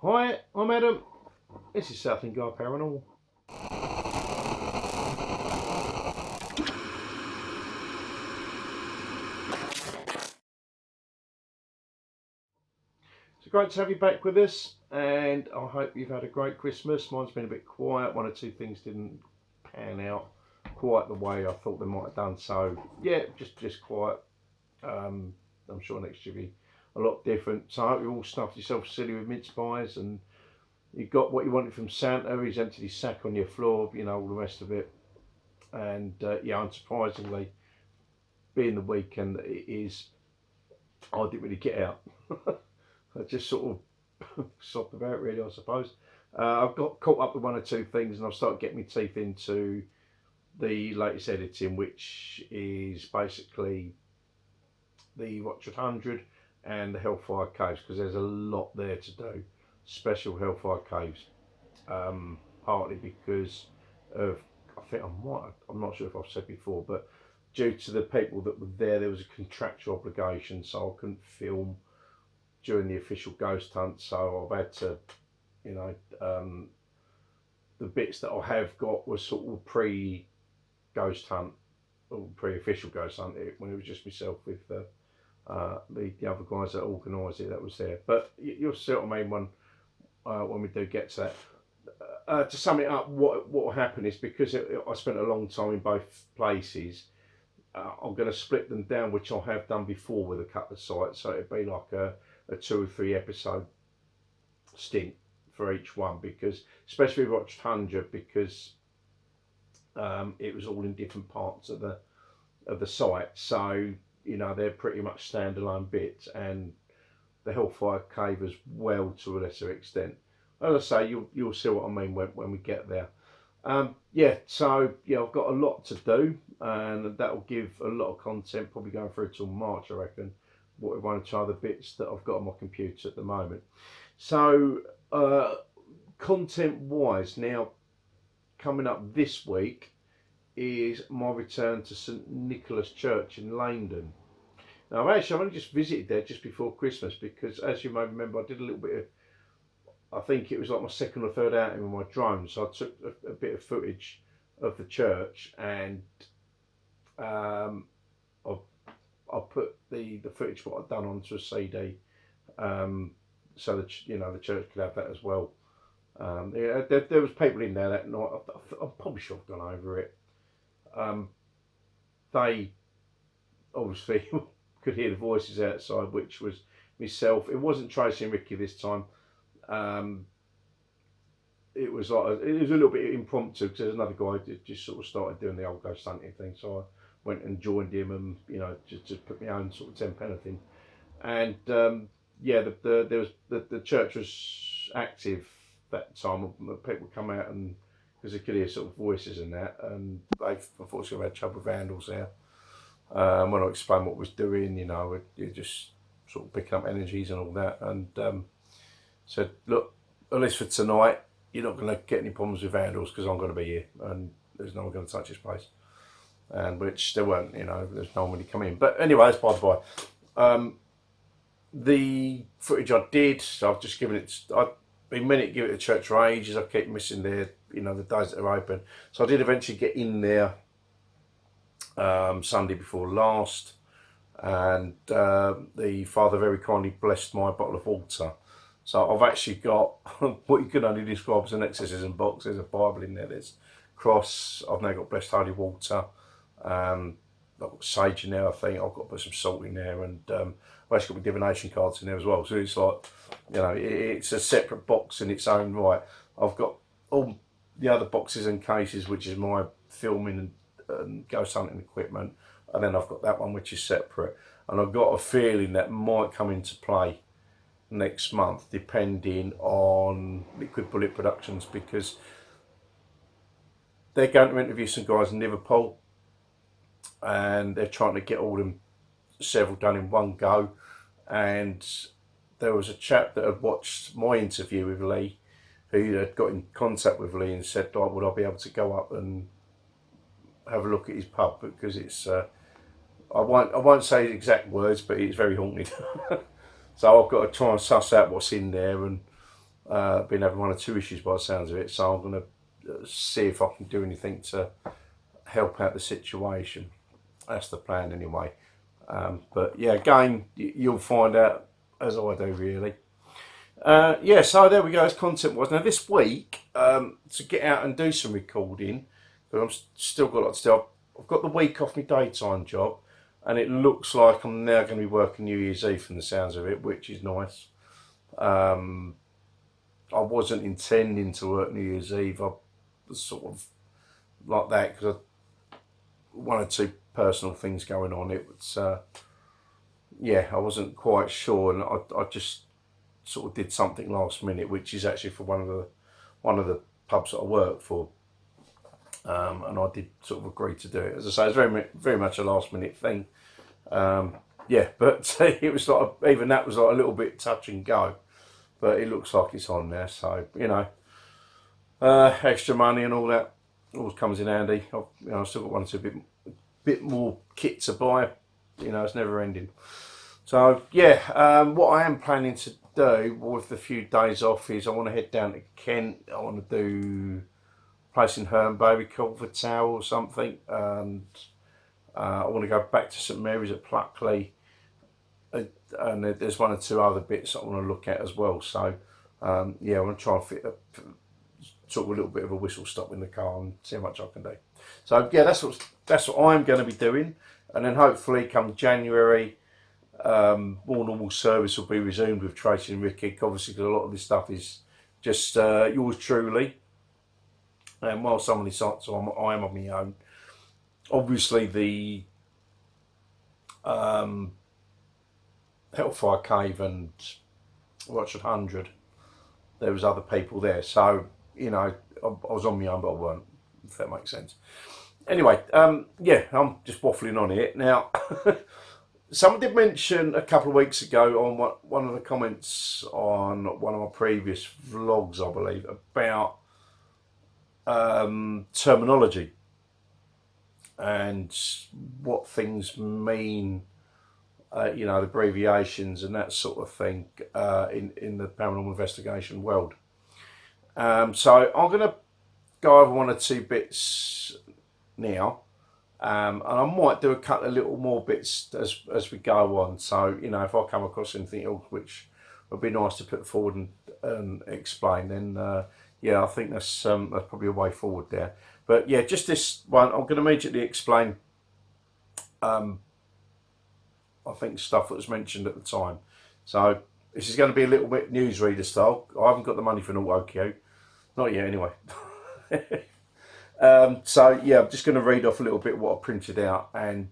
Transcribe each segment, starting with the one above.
Hi, I'm Adam. This is South Guy Paranormal. It's great to have you back with us, and I hope you've had a great Christmas. Mine's been a bit quiet. One or two things didn't pan out quite the way I thought they might have done. So yeah, just quiet. I'm sure next year will be a lot different. So I hope you all stuffed yourself silly with mince pies and you got what you wanted from Santa. He's emptied his sack on your floor, all the rest of it. And yeah, unsurprisingly, being the weekend that it is, I didn't really get out. I just sort of sopped about, really, I suppose. I've got caught up with one or two things, and I've started getting my teeth into the latest editing, which is basically the Watch 100 and the Hellfire Caves, because there's a lot there to do. Special Hellfire Caves, partly because of, I'm not sure if I've said before, but due to the people that were there, there was a contractual obligation, so I couldn't film during the official ghost hunt, so I've had to, you know, the bits that I have got were sort of pre-ghost hunt, or pre-official ghost hunt, when it was just myself with the other guys that organised it that was there. But you'll see what I mean when we do get to that. To sum it up, what will happen is, because I spent a long time in both places, I'm going to split them down, which I have done before with a couple of sites, so it'd be like a 2 or 3 episode stint for each one, because especially with Watch 100, because it was all in different parts of the site, so they're pretty much standalone bits, and the Hellfire Cave as well to a lesser extent. As I say, you'll see what I mean when we get there. Yeah, so yeah, I've got a lot to do, and that'll give a lot of content, probably going through till March, I reckon. What one or two other bits that I've got on my computer at the moment. So, content wise, now coming up this week is my return to St Nicholas Church in Leyden. Now, I've only just visited there just before Christmas, because, as you may remember, I did a little bit of, I think it was like my second or third outing with my drone, so I took a bit of footage of the church, and I, I put the footage what I'd done onto a CD, so that the church could have that as well. Yeah, there was people in there that night. I probably should have gone over it. They obviously could hear the voices outside, which was myself. It wasn't Tracy and Ricky this time. It was like it was a little bit impromptu, because there's another guy that just sort of started doing the old ghost hunting thing, so I went and joined him, and just put my own sort of 10 pence in. And yeah, the church was active that time. People come out, and because they could hear sort of voices and that, and they unfortunately had trouble with vandals there. When I explained what I was doing, you just sort of picking up energies and all that, and said, look, at least for tonight, you're not going to get any problems with vandals, because I'm going to be here, and there's no one going to touch this place. And which there weren't, there's no one really come in. But anyway, that's by the by. The footage I did, so I've just given it, I've been meaning to give it to church for ages. I keep missing the days that are open. So I did eventually get in there Sunday before last, and the Father very kindly blessed my bottle of water. So I've actually got what you can only describe as an exorcism box. There's a Bible in there, there's cross, I've now got blessed holy water, I've got sage in there, I think. I've got to put some salt in there, and I've actually got my divination cards in there as well. So it's like, it's a separate box in its own right. I've got all the other boxes and cases, which is my filming and ghost hunting equipment, and then I've got that one which is separate. And I've got a feeling that might come into play next month, depending on Liquid Bullet Productions, because they're going to interview some guys in Liverpool, and they're trying to get all them several done in one go. And there was a chap that had watched my interview with Lee, who had got in contact with Lee and said, like, would I be able to go up and have a look at his pub, because it's I won't say the exact words, but it's very haunted. So I've got to try and suss out what's in there, and been having 1 or 2 issues by the sounds of it, so I'm going to see if I can do anything to help out the situation. That's the plan anyway. But yeah, again, you'll find out as I do, really. Yeah, so there we go, as content was. Now this week, to get out and do some recording, because I'm still got a lot to do. I've got the week off my daytime job, and it looks like I'm now going to be working New Year's Eve from the sounds of it, which is nice. I wasn't intending to work New Year's Eve. I was sort of like that because I 1 or 2 personal things going on. It was, yeah, I wasn't quite sure, and I just sort of did something last minute, which is actually for one of the pubs that I work for, and I did sort of agree to do it. As I say, it's very much a last minute thing. Yeah, but it was like even that was like a little bit touch and go. But it looks like it's on there, so you know, extra money and all that always comes in handy. I've still got 1 or 2 bit more kit to buy. You know, it's never ending. So yeah, what I am planning to do with the few days off is I want to head down to Kent. I want to do a place in Herne Baby Culver Tower or something, and I want to go back to St Mary's at Pluckley. And there's 1 or 2 other bits I want to look at as well. So yeah, I want to try and fit sort of a little bit of a whistle stop in the car and see how much I can do. So yeah, that's what I'm going to be doing, and then hopefully come January, more normal service will be resumed with Tracy and Ricky. Obviously, because a lot of this stuff is just yours truly, and while some of these sites I am on my own. Obviously, the Hellfire Cave and Watch 100, there was other people there, so you know I was on my own, but I weren't, if that makes sense. Anyway, yeah, I'm just waffling on here now. Someone did mention a couple of weeks ago on one of the comments on one of my previous vlogs, I believe, about terminology and what things mean. You know, the abbreviations and that sort of thing in the paranormal investigation world. So I'm going to go over 1 or 2 bits now, and I might do a couple of little more bits as we go on. So you know, if I come across anything else which would be nice to put forward and explain, then yeah, I think that's probably a way forward there. But yeah, just this one, I'm going to immediately explain. I think stuff that was mentioned at the time. So this is going to be a little bit newsreader style. I haven't got the money for an auto cue, not yet anyway. So yeah, I'm just going to read off a little bit what I printed out and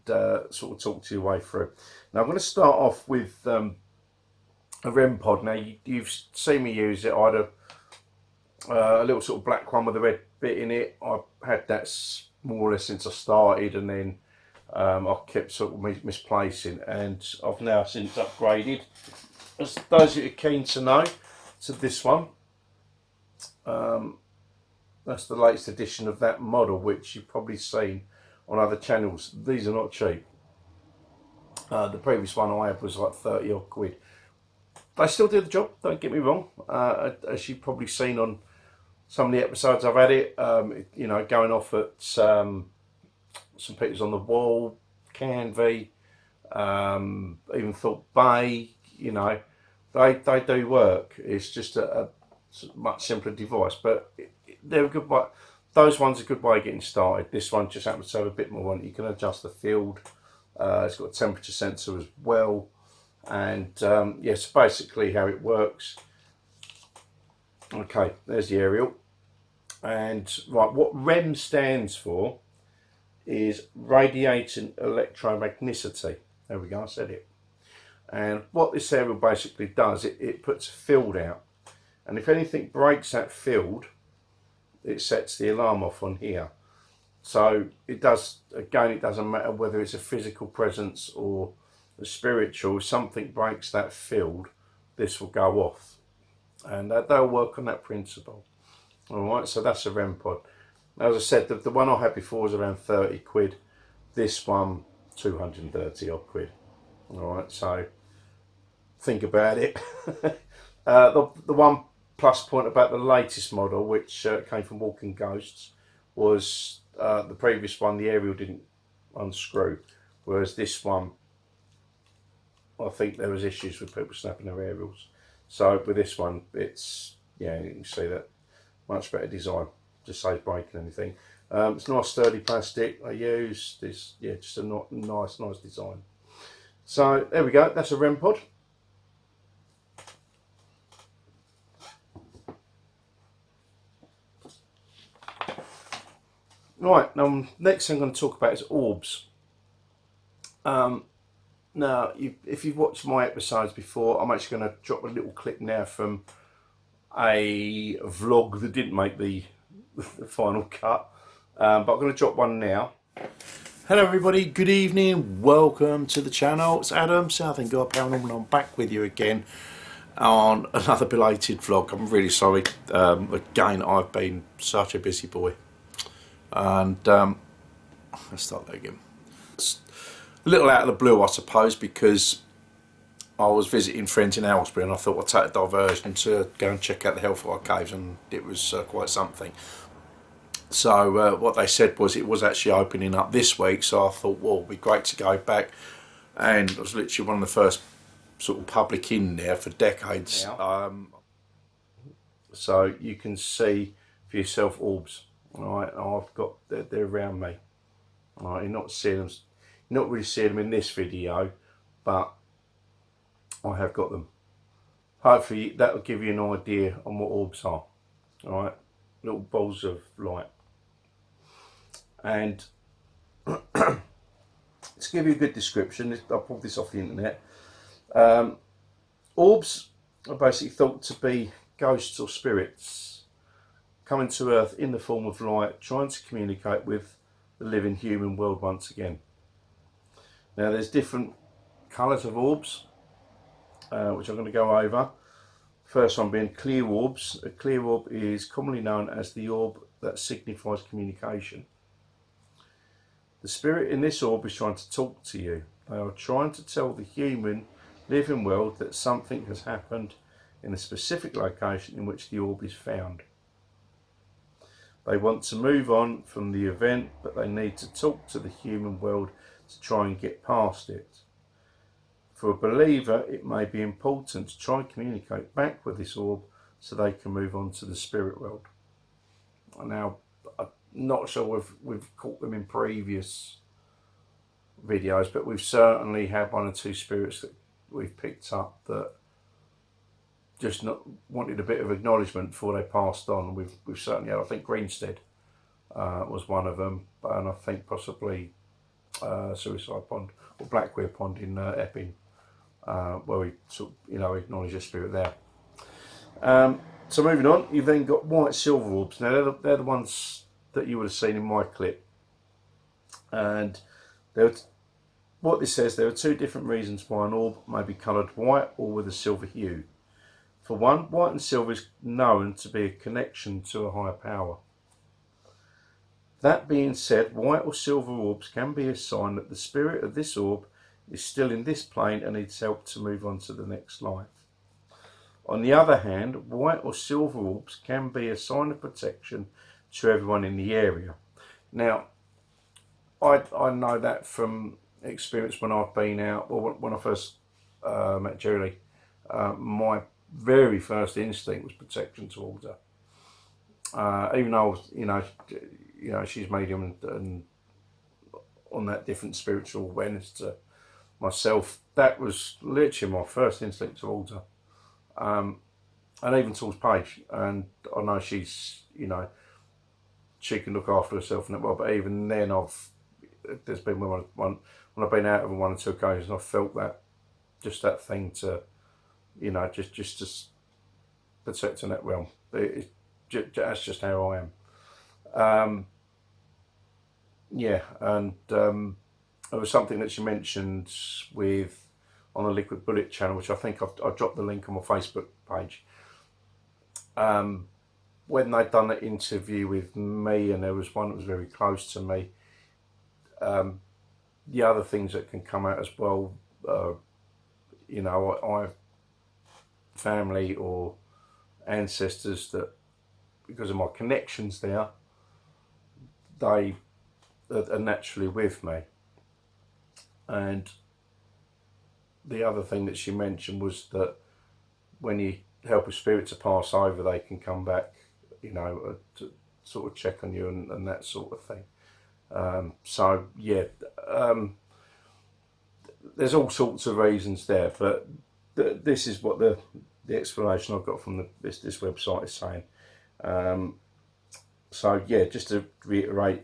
sort of talk to you way through. Now I'm going to start off with a REM pod. Now you've seen me use it. I had a little sort of black one with a red bit in it. I've had that more or less since I started, and then I kept sort of misplacing, and I've now since upgraded. As those that are keen to know, to this one. That's the latest edition of that model, which you've probably seen on other channels. These are not cheap. The previous one I had was like 30 odd quid. They still do the job, don't get me wrong. As you've probably seen on some of the episodes I've had it, you know, going off at St Peter's on the Wall, Canvey, even Thorpe Bay, you know, they do work. It's just a much simpler device, but they're a good way. Those ones are a good way of getting started. This one just happens to have a bit more on it. You can adjust the field. It's got a temperature sensor as well, and yes, basically how it works. Okay, there's the aerial, and right, what REM stands for is radiating electromagneticity. There we go, I said it. And what this aerial basically does, it puts a field out, and if anything breaks that field, it sets the alarm off on here. So it does, again, it doesn't matter whether it's a physical presence or a spiritual. If something breaks that field, this will go off, and they'll work on that principle. All right, so that's a REM pod. As I said, the one I had before was around 30 quid. This one, 230 odd quid. All right, so think about it. The one plus point about the latest model, which came from Walking Ghosts, was the previous one, the aerial didn't unscrew, whereas this one, I think there was issues with people snapping their aerials. So with this one, it's, yeah, you can see that much better design, just saves breaking anything. It's nice sturdy plastic I use. This, yeah, just a nice design. So there we go, that's a REM pod. Right, now next thing I'm going to talk about is orbs. Now, if you've watched my episodes before, I'm actually going to drop a little clip now from a vlog that didn't make the final cut, but I'm going to drop one now. Hello everybody, good evening, welcome to the channel. It's Adam, Southern God Paranormal, and I'm back with you again on another belated vlog. I'm really sorry, again I've been such a busy boy, and let's start that again. It's a little out of the blue I suppose, because I was visiting friends in Aylesbury and I thought I'd take a diversion to go and check out the Hellfire Caves, and it was quite something. So what they said was it was actually opening up this week, so I thought, well, it'd be great to go back, and it was literally one of the first sort of public in there for decades. So you can see for yourself orbs. All right, I've got, they're around me. All right, you're not seeing them, you're not really seeing them in this video, but I have got them. Hopefully that will give you an idea on what orbs are. All right, little balls of light. And to give you a good description, I pulled this off the internet. Orbs are basically thought to be ghosts or spirits coming to Earth in the form of light, trying to communicate with the living human world once again. Now there's different colours of orbs, which I'm going to go over. First one being clear orbs. A clear orb is commonly known as the orb that signifies communication. The spirit in this orb is trying to talk to you. They are trying to tell the human living world that something has happened in a specific location in which the orb is found. They want to move on from the event, but they need to talk to the human world to try and get past it. For a believer, it may be important to try and communicate back with this orb so they can move on to the spirit world. Now, I'm not sure we've caught them in previous videos, but we've certainly had one or two spirits that we've picked up that just not wanted a bit of acknowledgement before they passed on. We've certainly had, I think Greenstead was one of them, and I think possibly Suicide Pond or Blackweir Pond in Epping, where we sort of, acknowledge a spirit there. So moving on, you've then got white silver orbs. Now they're the ones that you would have seen in my clip, and what this says, there are two different reasons why an orb may be coloured white or with a silver hue. For one, white and silver is known to be a connection to a higher power. That being said, white or silver orbs can be a sign that the spirit of this orb is still in this plane and needs help to move on to the next life. On the other hand, white or silver orbs can be a sign of protection to everyone in the area. Now, I know that from experience when I've been out, well, when I first met Julie, my very first instinct was protection towards her. Even though, she's medium and on that different spiritual awareness to myself, that was literally my first instinct towards her. And even towards Paige, and I know she's, she can look after herself and that well, but even then there's been when I've been out of one or two occasions, I've felt that, just that thing to, just to protect in that realm. That's just how I am. Yeah, and there was something that she mentioned on the Liquid Bullet channel, which I think I've dropped the link on my Facebook page. When they'd done an interview with me, and there was one that was very close to me, the other things that can come out as well, I have family or ancestors that, because of my connections there, they are naturally with me. And the other thing that she mentioned was that when you help a spirit to pass over, they can come back, you know, to sort of check on you and that sort of thing. So yeah, there's all sorts of reasons there, but this is what the explanation I've got from this website is saying. So yeah, just to reiterate,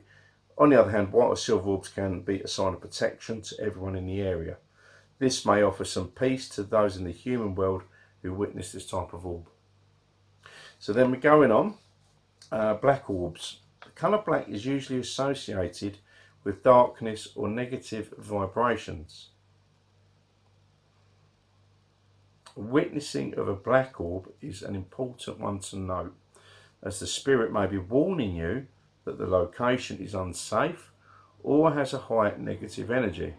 on the other hand, white or silver orbs can be a sign of protection to everyone in the area. This may offer some peace to those in the human world who witness this type of orb. So then we're going on, black orbs. The colour black is usually associated with darkness or negative vibrations. Witnessing of a black orb is an important one to note, as the spirit may be warning you that the location is unsafe or has a high negative energy.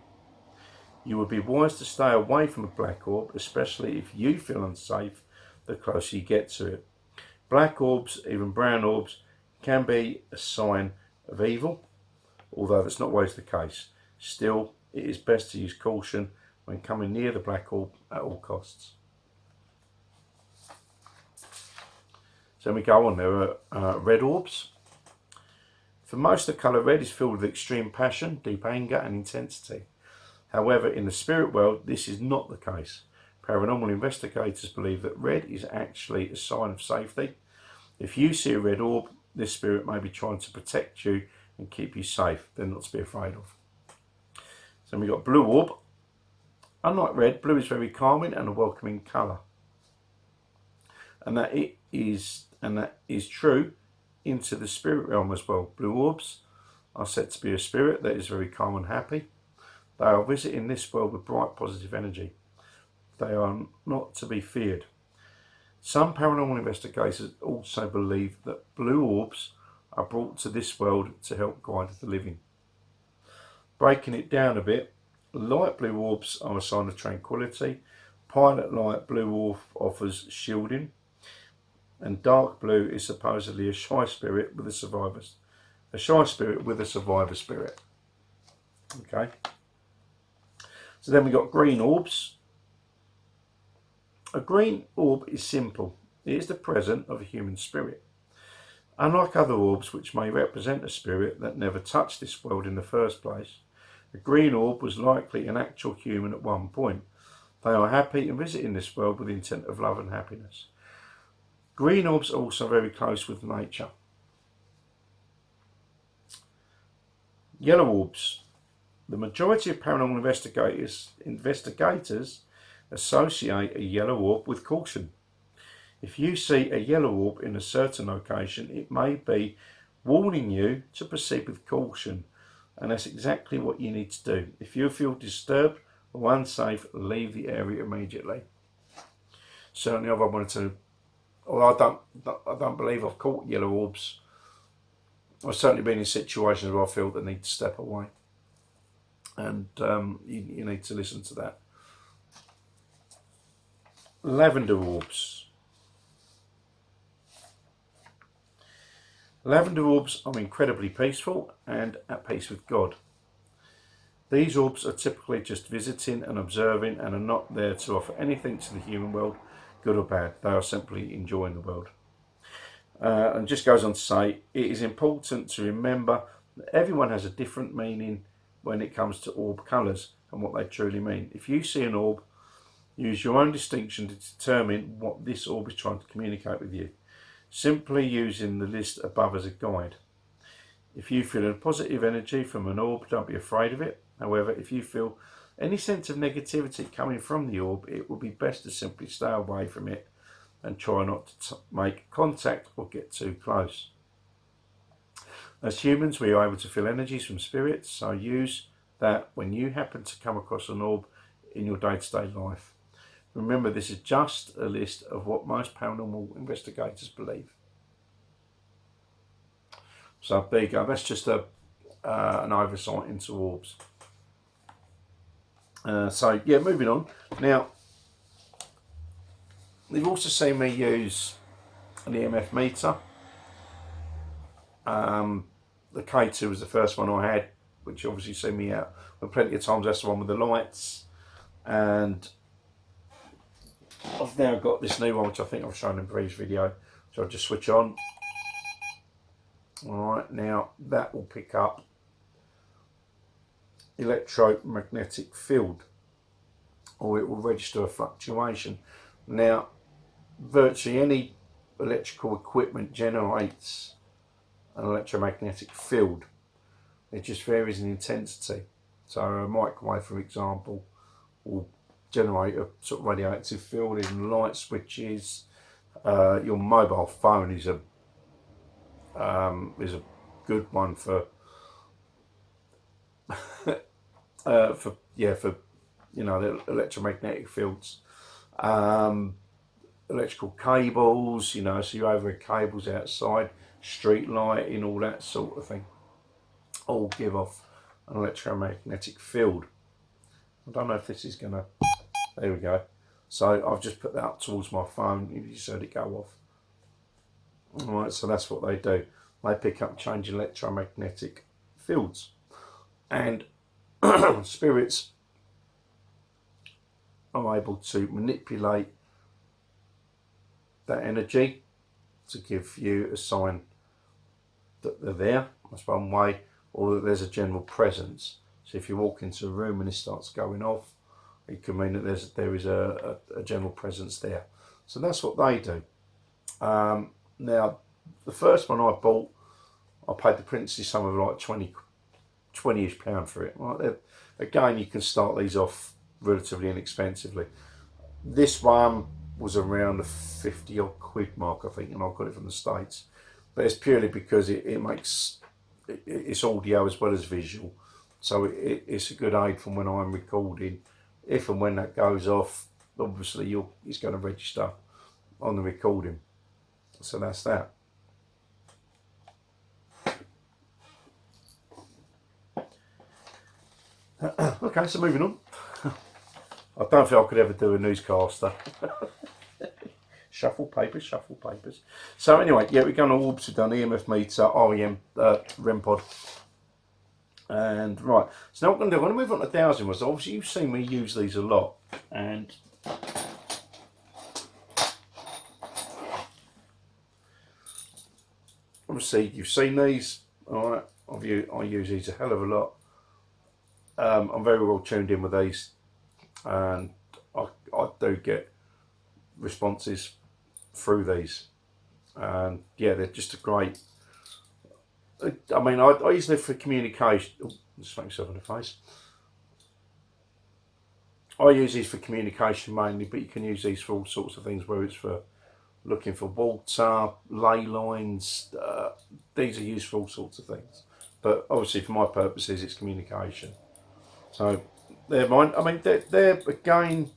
You would be wise to stay away from a black orb, especially if you feel unsafe the closer you get to it. Black orbs, even brown orbs, can be a sign of evil, although that's not always the case. Still, it is best to use caution when coming near the black orb at all costs. So we go on, there are red orbs. For most, the colour red is filled with extreme passion, deep anger and intensity. However, in the spirit world, this is not the case. Paranormal investigators believe that red is actually a sign of safety. If you see a red orb, this spirit may be trying to protect you and keep you safe. They're not to be afraid of. So we've got blue orb. Unlike red, blue is very calming and a welcoming colour. And that is true into the spirit realm as well. Blue orbs are said to be a spirit that is very calm and happy. They are visiting this world with bright positive energy. They are not to be feared. Some paranormal investigators also believe that blue orbs are brought to this world to help guide the living. Breaking it down a bit, light blue orbs are a sign of tranquility. Pilot light blue orb offers shielding. And dark blue is supposedly a shy spirit with a survivor spirit. Okay. So then we got green orbs. A green orb is simple. It is the presence of a human spirit. Unlike other orbs which may represent a spirit that never touched this world in the first place, a green orb was likely an actual human at one point. They are happy and visiting this world with the intent of love and happiness. Green orbs are also very close with nature. Yellow orbs. The majority of paranormal investigators associate a yellow orb with caution. If you see a yellow orb in a certain location, it may be warning you to proceed with caution, and that's exactly what you need to do. If you feel disturbed or unsafe, leave the area immediately. Certainly, if I wanted to, although I don't believe I've caught yellow orbs, I've certainly been in situations where I feel the need to step away, and you need to listen to that. Lavender orbs. Lavender orbs are incredibly peaceful and at peace with God. These orbs are typically just visiting and observing and are not there to offer anything to the human world, good or bad. They are simply enjoying the world. And just goes on to say, it is important to remember that everyone has a different meaning when it comes to orb colours and what they truly mean. If you see an orb, use your own distinction to determine what this orb is trying to communicate with you, simply using the list above as a guide. If you feel a positive energy from an orb, don't be afraid of it. However, if you feel any sense of negativity coming from the orb, it would be best to simply stay away from it and try not to make contact or get too close. As humans, we are able to feel energies from spirits, so use that when you happen to come across an orb in your day-to-day life. Remember, this is just a list of what most paranormal investigators believe. So there you go, that's just an oversight into orbs. So yeah, moving on. Now, you've also seen me use an EMF meter. The K2 was the first one I had, which obviously sent me out. But plenty of times that's the one with the lights. And I've now got this new one, which I think I've shown in the previous video. So I'll just switch on. Alright, now that will pick up electromagnetic field, or it will register a fluctuation. Now, virtually any electrical equipment generates an electromagnetic field. It just varies in intensity. So a microwave, for example, will generate a sort of radioactive field in light switches. Your mobile phone is a good one for you know, the electromagnetic fields. Electrical cables, you know, so your overhead cables outside, street lighting, all that sort of thing, all give off an electromagnetic field. I don't know if this is gonna, there we go. So I've just put that up towards my phone. You just heard it go off. All right, so that's what they do. They pick up change electromagnetic fields, and spirits are able to manipulate that energy to give you a sign that they're there. That's one way, or that there's a general presence. So if you walk into a room and it starts going off, it can mean that there is a general presence there. So that's what they do. Now, the first one I bought, I paid the princely sum of like 20-ish pound for it. Right, again, you can start these off relatively inexpensively. This one was around the 50 odd quid mark, I think, and I got it from the States. But it's purely because it's audio as well as visual. So it's a good aid from when I'm recording. If and when that goes off, obviously it's going to register on the recording. So that's that. Okay, so moving on. I don't think I could ever do a newscaster. Shuffle papers, shuffle papers. So anyway, yeah, we're going to orbs. We've done EMF meter, REM, REM pod. And right, so now what I'm going to do, I'm going to move on to Dowsing Rods. Obviously you've seen me use these a lot. And obviously you've seen these. Alright, I use these a hell of a lot. I'm very well tuned in with these. And I do get responses through these, and yeah, they're just a great, I mean, I use them for communication. Oh, just make myself in the face. I use these for communication mainly, but you can use these for all sorts of things, whether it's for looking for water, ley lines. These are used for all sorts of things, but obviously for my purposes it's communication. So they're mine. I mean, they're again,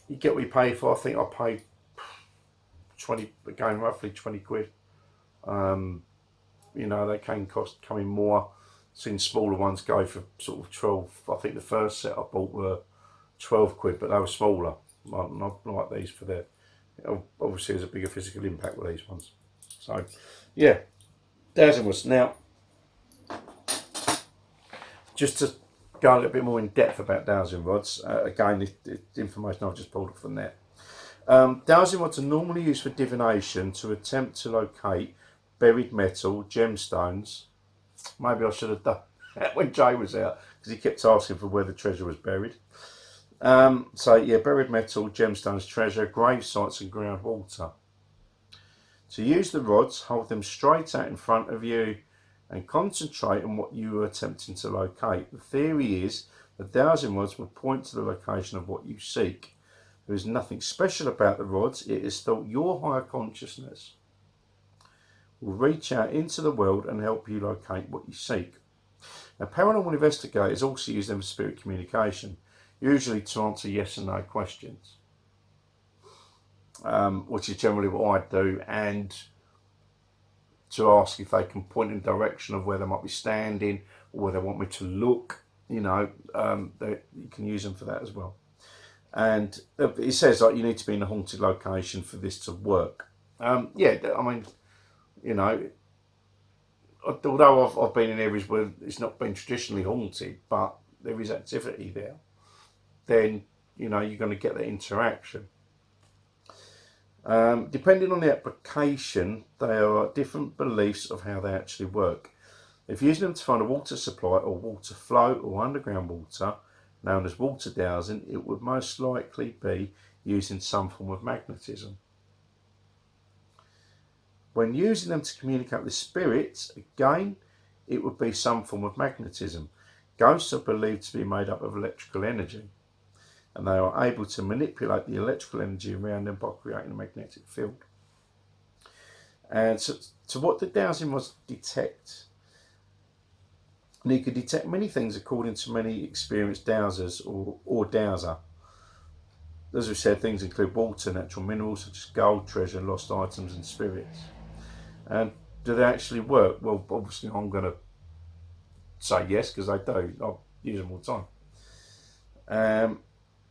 you get what you pay for. I think I paid 20, again, roughly 20 quid. You know, they can come in more. Seen smaller ones go for sort of 12. I think the first set I bought were 12 quid, but they were smaller. Not like these for their, obviously there's a bigger physical impact with these ones. So yeah, Dowsing Rods. Now, just to go a little bit more in depth about Dowsing Rods, again, the information I've just pulled off the net. Dowsing rods are normally used for divination to attempt to locate buried metal, gemstones. Maybe I should have done that when Jay was out, because he kept asking for where the treasure was buried. So yeah, buried metal, gemstones, treasure, grave sites and groundwater. To use the rods, hold them straight out in front of you and concentrate on what you are attempting to locate. The theory is that dowsing rods will point to the location of what you seek. There is nothing special about the rods. It is thought your higher consciousness will reach out into the world and help you locate what you seek. Now, paranormal investigators also use them for spirit communication, usually to answer yes and no questions, which is generally what I do, and to ask if they can point in the direction of where they might be standing or where they want me to look. You know, you can use them for that as well. And it says like you need to be in a haunted location for this to work. Yeah, I mean, you know, although I've been in areas where it's not been traditionally haunted, but there is activity there, then, you know, you're going to get that interaction. Depending on the application, there are different beliefs of how they actually work. If using them to find a water supply or water flow or underground water, known as water dowsing, it would most likely be using some form of magnetism. When using them to communicate with spirits, again, it would be some form of magnetism. Ghosts are believed to be made up of electrical energy, and they are able to manipulate the electrical energy around them by creating a magnetic field. And so what the dowsing rods detect? And you can detect many things according to many experienced dowsers or dowser. As we said, things include water, natural minerals such as gold, treasure, lost items, and spirits. And do they actually work? Well, obviously, I'm going to say yes because they do. I use them all the time.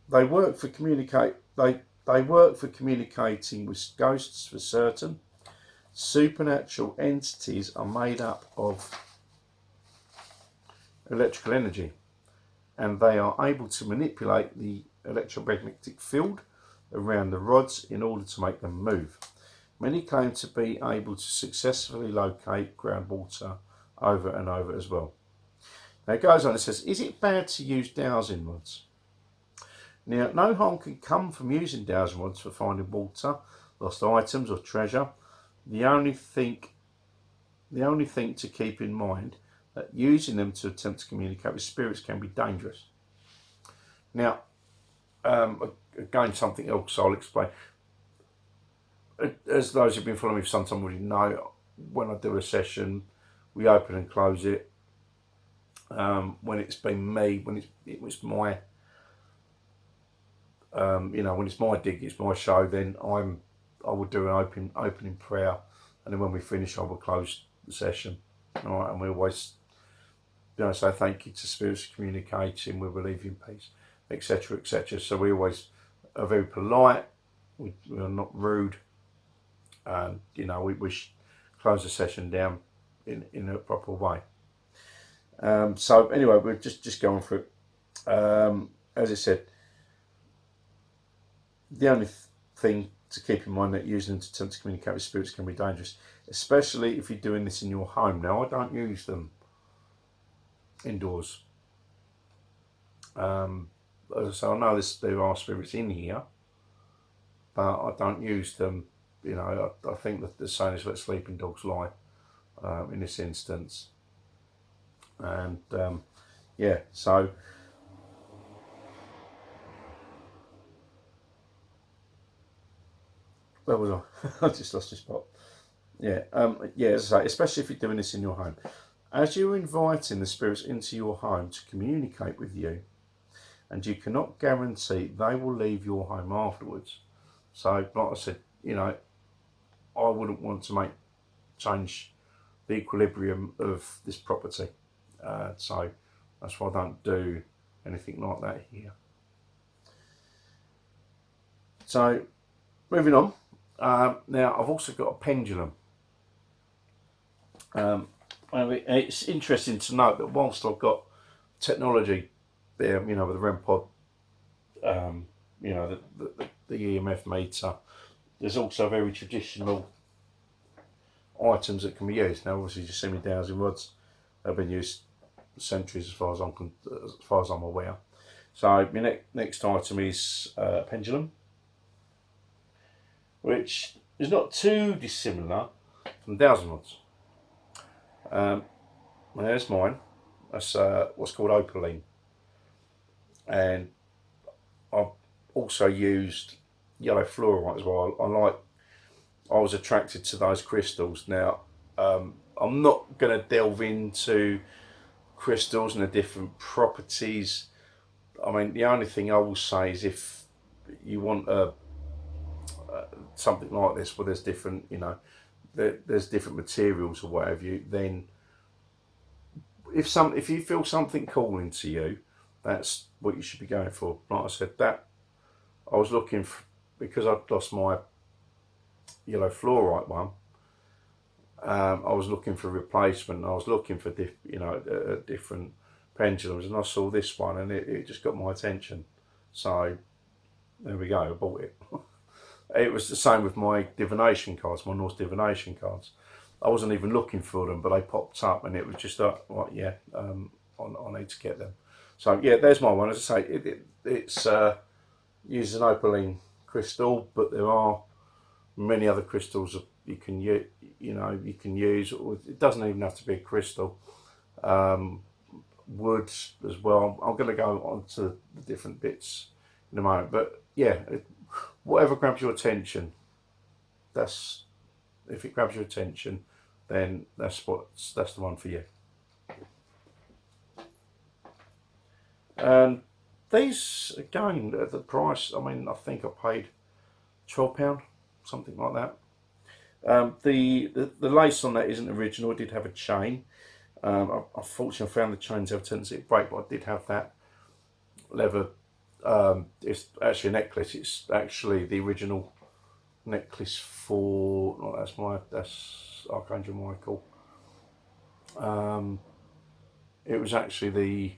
They work for communicate. They work for communicating with ghosts for certain. Supernatural entities are made up of electrical energy, and they are able to manipulate the electromagnetic field around the rods in order to make them move. Many claim to be able to successfully locate groundwater over and over as well. Now it goes on, it says, is it bad to use dowsing rods? Now, no harm can come from using dowsing rods for finding water, lost items or treasure. The only thing to keep in mind that using them to attempt to communicate with spirits can be dangerous. Now, again, something else I'll explain. As those who've been following me for some time already know, when I do a session, we open and close it. When it's been me, when it was my, when it's my dig, it's my show, then I would do an opening prayer, and then when we finish, I will close the session. All right, and we always, say thank you to spirits for communicating. We will leave you in peace, etc., etc. So we always are very polite. We are not rude. And we close the session down in a proper way. So anyway, we're just going through it. As I said, the only thing to keep in mind that using them to attempt to communicate with spirits can be dangerous, especially if you're doing this in your home. Now, I don't use them indoors. So I know there are spirits in here, but I don't use them. I think that the saying is let sleeping dogs lie in this instance. And so where was I? I just lost my spot. As I say, especially if you're doing this in your home. As you're inviting the spirits into your home to communicate with you, and you cannot guarantee they will leave your home afterwards. So, like I said, I wouldn't want to change the equilibrium of this property. So that's why I don't do anything like that here. So, moving on. Now, I've also got a pendulum. It's interesting to note that whilst I've got technology there, with the REM pod, the EMF meter, there's also very traditional items that can be used. Now, obviously, you see me dowsing rods. They've been used centuries, as far as I'm aware. So, my next item is a pendulum, which is not too dissimilar from dowsing rods. There's mine. That's what's called opaline, and I've also used yellow fluorite as well. I was attracted to those crystals. Now, I'm not going to delve into crystals and the different properties. I mean, the only thing I will say is if you want something like this, where there's different, there's different materials or whatever, then if you feel something calling to you, that's what you should be going for. Like I said, that I was looking for, because I'd lost my yellow fluorite one, I was looking for a replacement. I was looking for different pendulums, and I saw this one, and it just got my attention. So there we go. I bought it. It was the same with my divination cards, my Norse divination cards. I wasn't even looking for them, but they popped up, and it was just like, yeah, I need to get them. So yeah, there's my one. As I say, it's uses an opaline crystal, but there are many other crystals you can use. You can use. It doesn't even have to be a crystal. Wood as well. I'm going to go on to the different bits in a moment, but yeah, whatever grabs your attention. If it grabs your attention, then that's the one for you. And these again, at the price, I mean, I think I paid £12, something like that. The lace on that isn't original. It did have a chain. Unfortunately, I found the chains have a tendency to break, but I did have that leather. It's actually a necklace. It's actually the original necklace for. Oh, that's Archangel Michael. It was actually the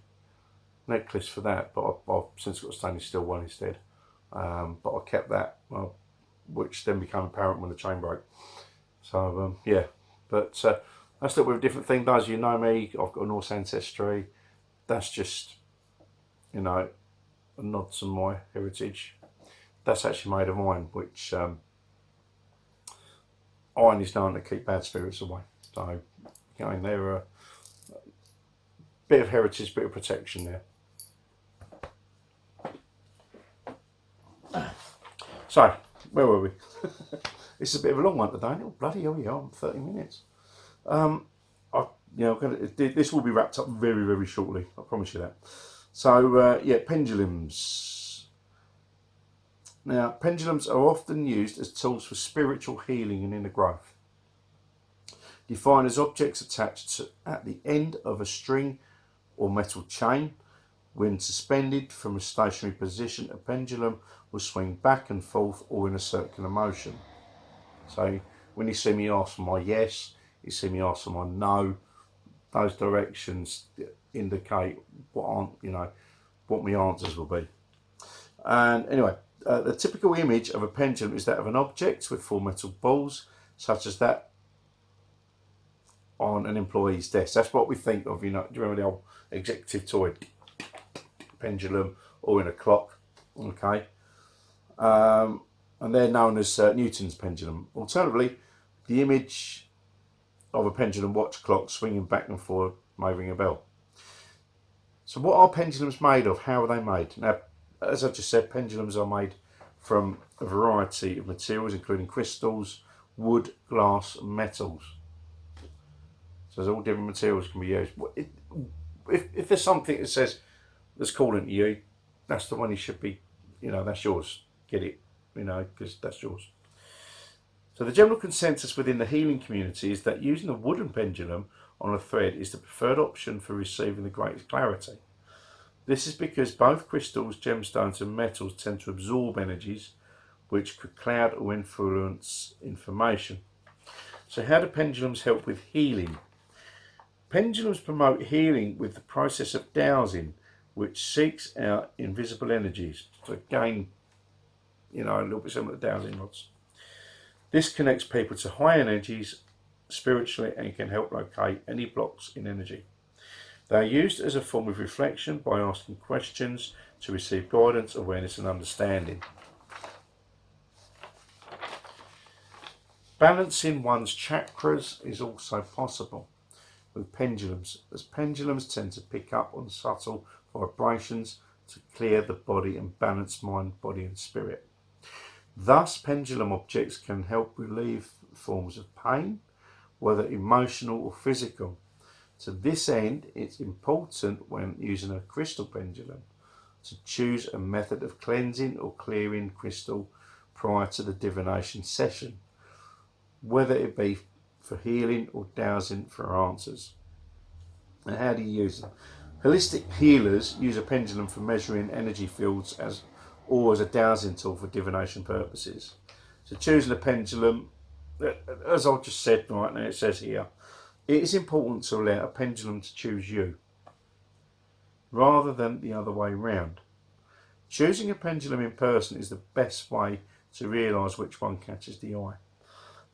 necklace for that, but I've since got a stainless steel one instead. But I kept that, which then became apparent when the chain broke. So yeah, but that's a little bit of a different thing. Those of you know me, I've got a Norse ancestry. That's just, a nod to my heritage. That's actually made of iron, which iron is known to keep bad spirits away. So again, they're a bit of heritage, bit of protection there. So, where were we? This is a bit of a long one today. Oh, bloody hell, yeah, I'm 30 minutes. This will be wrapped up very, very shortly. I promise you that. So, yeah, pendulums. Now, pendulums are often used as tools for spiritual healing and inner growth. Defined as objects attached at the end of a string or metal chain. When suspended from a stationary position, a pendulum will swing back and forth or in a circular motion. So when you see me ask for my yes, you see me ask for my no, those directions indicate what my answers will be. And anyway, the typical image of a pendulum is that of an object with 4 metal balls, such as that on an employee's desk. That's what we think of, do you remember the old executive toy pendulum, or in a clock, okay? And they're known as Newton's pendulum. Alternatively, the image of a pendulum watch clock swinging back and forth may ring a bell. So what are pendulums made of? How are they made? Now, as I just said, pendulums are made from a variety of materials, including crystals, wood, glass, and metals. So there's all different materials can be used. If there's something that says that's calling to you, that's the one you should be, that's yours. Get it, because that's yours. So the general consensus within the healing community is that using a wooden pendulum on a thread is the preferred option for receiving the greatest clarity. This is because both crystals, gemstones and metals tend to absorb energies which could cloud or influence information. So how do pendulums help with healing? Pendulums promote healing with the process of dowsing, which seeks out invisible energies. So again, a little bit similar to dowsing rods. This connects people to high energies spiritually and can help locate any blocks in energy. They are used as a form of reflection by asking questions to receive guidance, awareness and understanding. Balancing one's chakras is also possible with pendulums, as pendulums tend to pick up on subtle vibrations to clear the body and balance mind, body and spirit. Thus, pendulum objects can help relieve forms of pain, whether emotional or physical. To this end, it's important when using a crystal pendulum to choose a method of cleansing or clearing crystal prior to the divination session, whether it be for healing or dowsing for answers. And how do you use them? Holistic healers use a pendulum for measuring energy fields or as a dowsing tool for divination purposes. So choosing a pendulum, as I just said right now, it says here, it is important to allow a pendulum to choose you, rather than the other way round. Choosing a pendulum in person is the best way to realise which one catches the eye.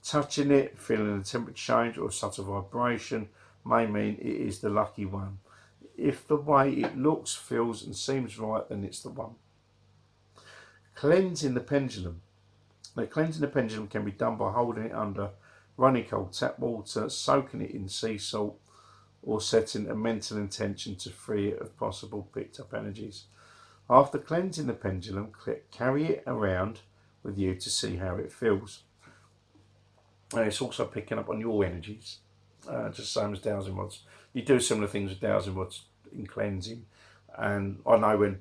Touching it, feeling the temperature change or subtle vibration may mean it is the lucky one. If the way it looks, feels and seems right, then it's the one. Cleansing the pendulum. Now, cleansing the pendulum can be done by holding it under running cold tap water, soaking it in sea salt, or setting a mental intention to free it of possible picked up energies. After cleansing the pendulum, carry it around with you to see how it feels. And it's also picking up on your energies, just the same as Dowsing Rods. You do similar things with Dowsing Rods in cleansing. And I know when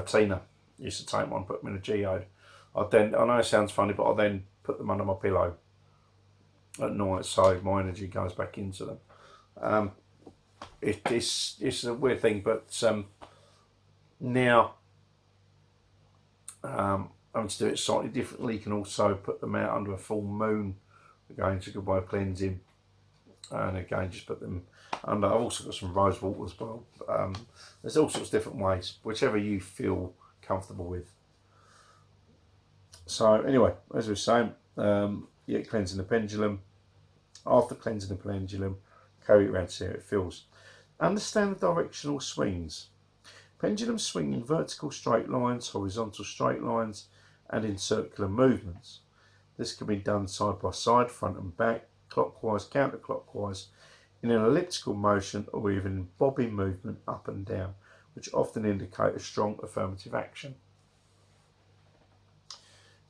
Tina used to take one, put them in a geode, I know it sounds funny, but I then put them under my pillow at night so my energy goes back into them. It's a weird thing, but now having to do it slightly differently. You can also put them out under a full moon. Again, it's a good way of cleansing. And again, just put them under. I've also got some rose water as well. There's all sorts of different ways, whichever you feel comfortable with. So anyway, as we were saying, cleansing the pendulum. After cleansing the pendulum, carry it around to see how it feels. Understand the directional swings. Pendulums swing in vertical straight lines, horizontal straight lines, and in circular movements. This can be done side by side, front and back, clockwise, counterclockwise, in an elliptical motion, or even in bobbing movement up and down, which often indicate a strong affirmative action.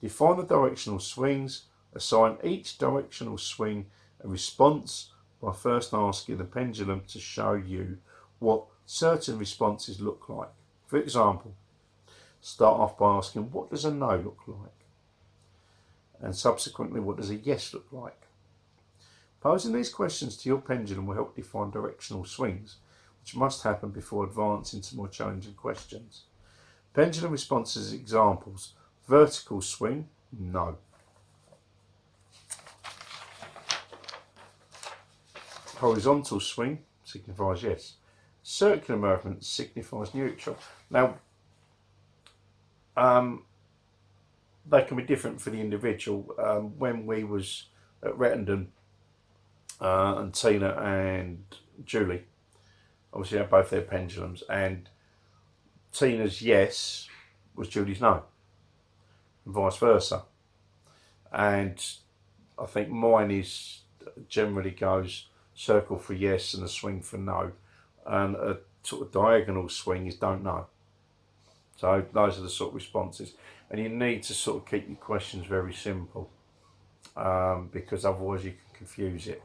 Define the directional swings. Assign each directional swing a response by first asking the pendulum to show you what certain responses look like. For example, start off by asking, what does a no look like? And subsequently, what does a yes look like? Posing these questions to your pendulum will help define directional swings, which must happen before advancing to more challenging questions. Pendulum responses examples: vertical swing, no. Horizontal swing signifies yes. Circular movement signifies neutral. Now, they can be different for the individual. When we was at Rettendon, and Tina and Julie obviously had both their pendulums, and Tina's yes was Julie's no, and vice versa. And I think mine is generally goes circle for yes and a swing for no, and a sort of diagonal swing is don't know. So those are the sort of responses, and you need to sort of keep your questions very simple, because otherwise you can confuse it.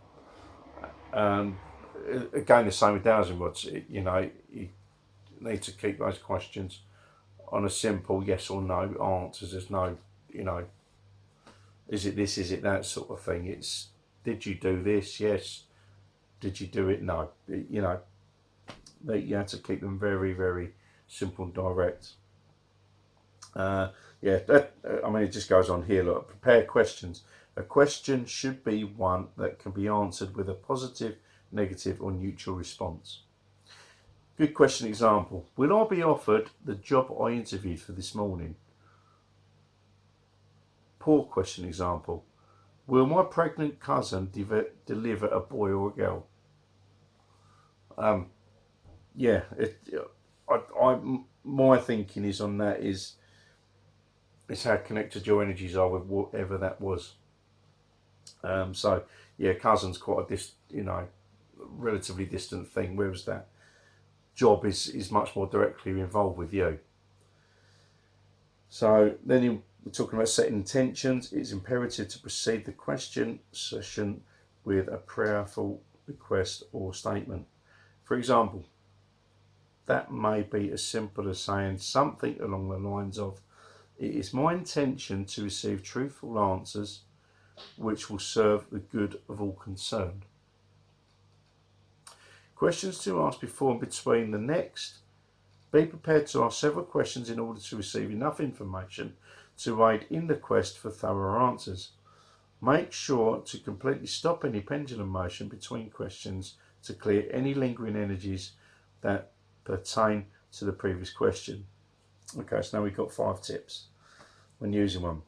Again, the same with Dowsing Rods. You need to keep those questions on a simple yes or no answers. There's no, is it this, is it that sort of thing. It's, did you do this? Yes. Did you do it? No. You have to keep them very, very simple and direct. It just goes on here. Look, prepare questions. A question should be one that can be answered with a positive, negative or neutral response. Good question example. Will I be offered the job I interviewed for this morning? Poor question example. Will my pregnant cousin deliver a boy or a girl? My thinking is on that is how connected your energies are with whatever that was. Cousin's quite a relatively distant thing, whereas that job is much more directly involved with you. So then we're talking about setting intentions. It's imperative to precede the question session with a prayerful request or statement. For example, that may be as simple as saying something along the lines of, it is my intention to receive truthful answers which will serve the good of all concerned. Questions to ask before and between the next Be prepared to ask several questions in order to receive enough information to aid in the quest for thorough answers. Make sure to completely stop any pendulum motion between questions to clear any lingering energies that pertain to the previous question. Okay, so now we've got 5 tips when using one.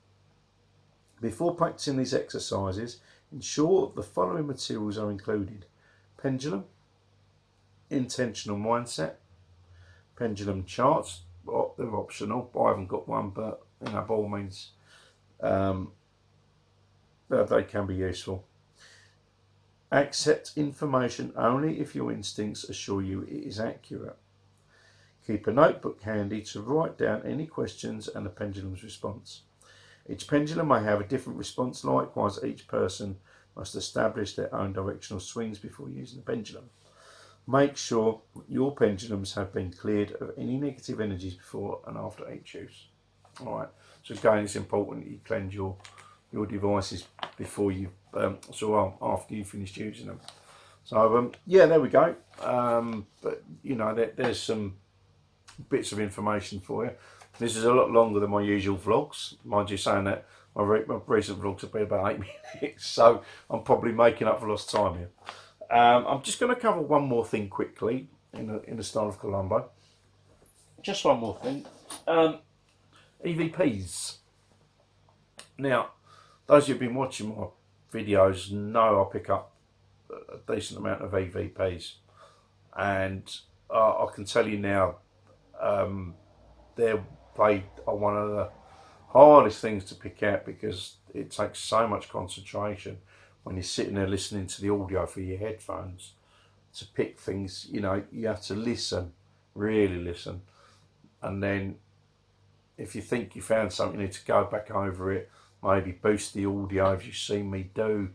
Before practicing these exercises, ensure the following materials are included: pendulum, intentional mindset, pendulum charts. Well, they're optional. I haven't got one, but by all means, they can be useful. Accept information only if your instincts assure you it is accurate. Keep a notebook handy to write down any questions and the pendulum's response. Each pendulum may have a different response, likewise each person must establish their own directional swings before using the pendulum. Make sure your pendulums have been cleared of any negative energies before and after each use. Alright, so again it's important that you cleanse your devices before you, after you've finished using them. So yeah, there we go. But there's some bits of information for you. This is a lot longer than my usual vlogs. Mind you saying that, my recent vlogs have been about 8 minutes, so I'm probably making up for lost time here. I'm just going to cover one more thing quickly in the style of Columbo. Just one more thing. EVPs. Now, those of you who've been watching my videos know I pick up a decent amount of EVPs, and I can tell you now, they are one of the hardest things to pick out because it takes so much concentration when you're sitting there listening to the audio through your headphones to pick things. You have to listen, really listen, and then if you think you found something, you need to go back over it, maybe boost the audio as you've seen me do,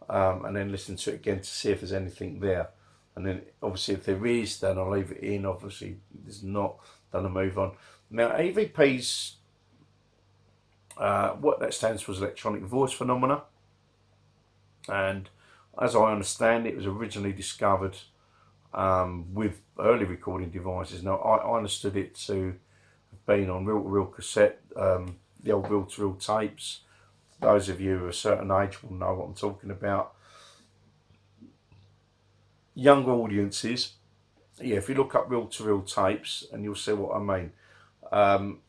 and then listen to it again to see if there's anything there. And then obviously if there is, then I'll leave it in. Obviously if there's not, then I'll move on. Now EVPs, what that stands for is electronic voice phenomena, and as I understand it was originally discovered with early recording devices. Now I understood it to have been on reel-to-reel cassette, the old reel-to-reel tapes. Those of you of a certain age will know what I'm talking about. Younger audiences, yeah, if you look up reel-to-reel tapes and you'll see what I mean.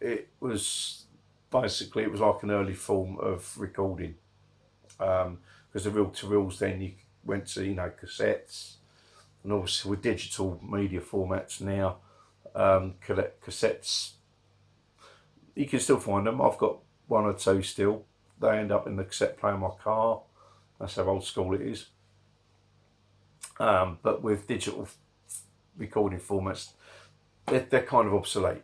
It was basically, it was like an early form of recording, because the reel-to-reels then you went to cassettes, and obviously with digital media formats now, cassettes, you can still find them. I've got 1 or 2 still. They end up in the cassette player in my car. That's how old school it is. But with digital recording formats, they're kind of obsolete,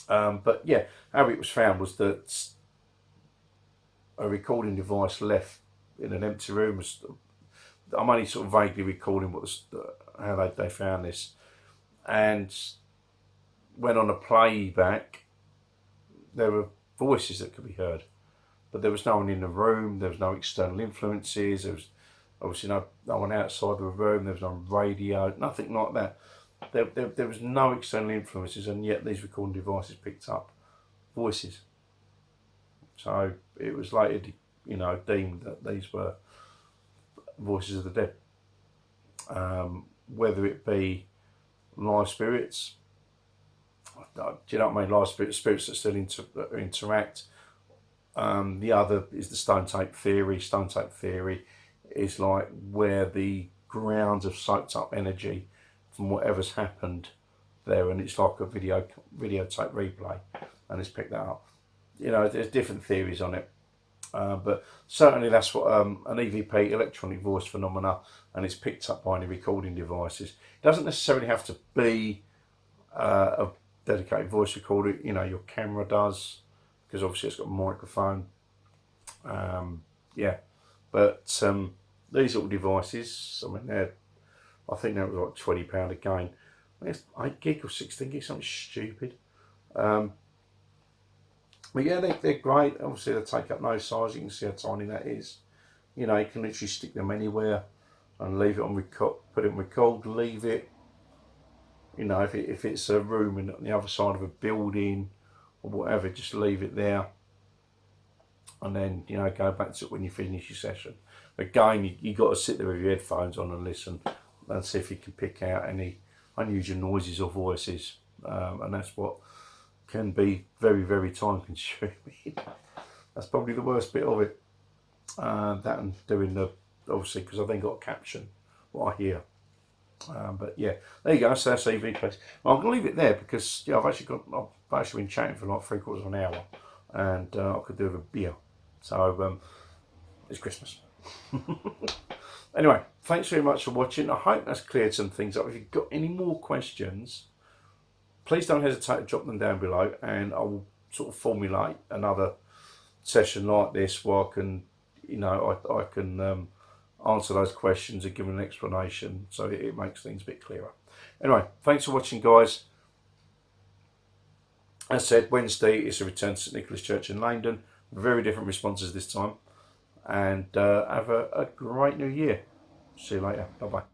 but yeah, how it was found was that a recording device left in an empty room was, I'm only sort of vaguely recalling how they found this, and when on a playback there were voices that could be heard, but there was no one in the room, there was no external influences, there was obviously no one outside the room, there was no radio, nothing like that. There was no external influences, and yet these recording devices picked up voices. So it was later, deemed that these were voices of the dead. Whether it be live spirits, do you know what I mean? Live spirits that still interact. The other is the stone tape theory. Stone tape theory is like where the grounds have soaked up energy from whatever's happened there, and it's like a videotape replay, and it's picked that up. There's different theories on it, but certainly that's what an EVP, electronic voice phenomena, and it's picked up by any recording devices. It doesn't necessarily have to be a dedicated voice recorder. Your camera does, because obviously it's got a microphone. Yeah, but these little devices, I think that was like £20 again. It's 8 gig or 16 gig, something stupid. But yeah, they're great. Obviously, they take up no size. You can see how tiny that is. You can literally stick them anywhere and leave it on record, put it on record, leave it. You know, if it's a room on the other side of a building or whatever, just leave it there. And then, you know, go back to it when you finish your session. Again, you got to sit there with your headphones on and listen and see if you can pick out any unusual noises or voices. And that's what can be very, very time consuming. That's probably the worst bit of it. That and doing the, obviously, because I've then got to caption what I hear. But yeah, there you go. So that's Evps. Well, I'm gonna leave it there because yeah, I've actually been chatting for like 3/4 of an hour, and I could do with a beer. So it's Christmas. Anyway, thanks very much for watching. I hope that's cleared some things up. If you've got any more questions, please don't hesitate to drop them down below, and I will sort of formulate another session like this where I can, you know, I can answer those questions and give an explanation so it makes things a bit clearer. Anyway, thanks for watching, guys. As said, Wednesday is a return to St Nicholas Church in Langdon. Very different responses this time. And have a great new year. See you later. Bye-bye.